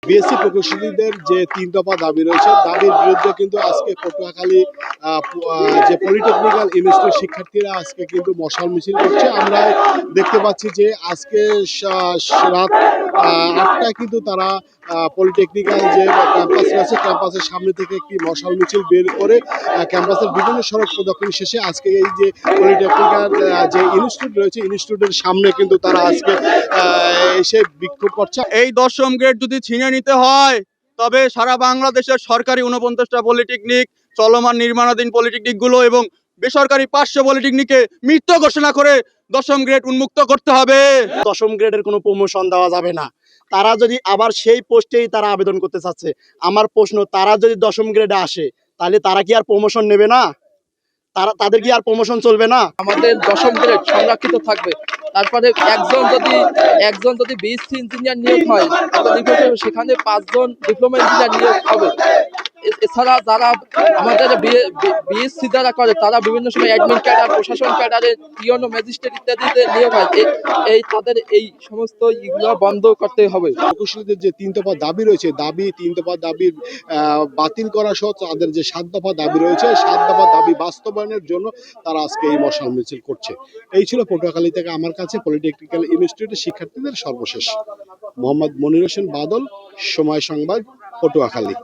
BSc প্রকৌশলীদের যে 3 দফা দাবি রয়েছে, দাবির বিরুদ্ধে কিন্তু আজকে পটুয়াখালী যে পলিটেকনিক্যাল ইনস্টিটিউট শিক্ষার্থীরা আজকে কিন্তু মশাল মিছিল করছে। আমরা দেখতে পাচ্ছি যে আজকে রাত 8টায় কিন্তু তারা পলিটেকনিক্যাল যে ক্যাম্পাস রয়েছে, ক্যাম্পাসের সামনে থেকে একটি মশাল মিছিল বের করে ক্যাম্পাসের বিভিন্ন সড়ক প্রদক্ষিণ শেষে আজকে এই যে পলিটেকনিক্যাল যে ইনস্টিটিউট রয়েছে, ইনস্টিটিউটের সামনে কিন্তু তারা আজকে এসে বিক্ষোভ করছে। এই 10ম গ্রেড যদি ছিনিয়ে নিতে হয়, তবে সারা বাংলাদেশের সরকারি 49টা পলিটেকনিক, চলমান নির্মাণাধীন পলিটেকনিকগুলো এবং বেসরকারি 500 পলিটেকনিকে মৃত ঘোষণা করে 10ম গ্রেড উন্মুক্ত করতে হবে। 10ম গ্রেডের কোনো প্রমোশন দেওয়া যাবে না। তারা যদি আবার সেই পোস্টেই তারা আবেদন করতে চাচ্ছে, আমার প্রশ্ন, তারা যদি 10ম গ্রেডে আসে তাহলে তারা কি আর প্রমোশন নেবে না? তাদের কি আর প্রমোশন চলবে না? আমাদের 10ম গ্রেড সংরক্ষিত থাকবে। তারপরে একজন যদি বিএসসি ইঞ্জিনিয়ার নিয়োগ হয়, সেখানে 5 জন ডিপ্লোমা ইঞ্জিনিয়ার নিয়োগ হবে। এছাড়া যারা আমাদের বিএসসি যারা করে, তারা বিভিন্ন সময় অ্যাডমিন ক্যাডার, প্রশাসন ক্যাডারে, পিয়ন ও ম্যাজিস্ট্রেট ইত্যাদিতে নিয়োগ হয়। তাদের এই সমস্ত ইগুলো বন্ধ করতে হবে। প্রকৌশলীদের যে 3 দফা দাবি রয়েছে, 3 দফা দাবির বাতিল করা সহ তাদের যে 7 দফা দাবি রয়েছে, 7 দফা দাবি বাস্তবায়নের জন্য তারা আজকে এই মশাল মিছিল করছে। এই ছিল পটুয়াখালী থেকে আমার কাছে পলিটেকনিক্যাল ইনস্টিটিউটের শিক্ষার্থীদের সর্বশেষ। মোহাম্মদ মনির হোসেন বাদল, সময় সংবাদ, পটুয়াখালী।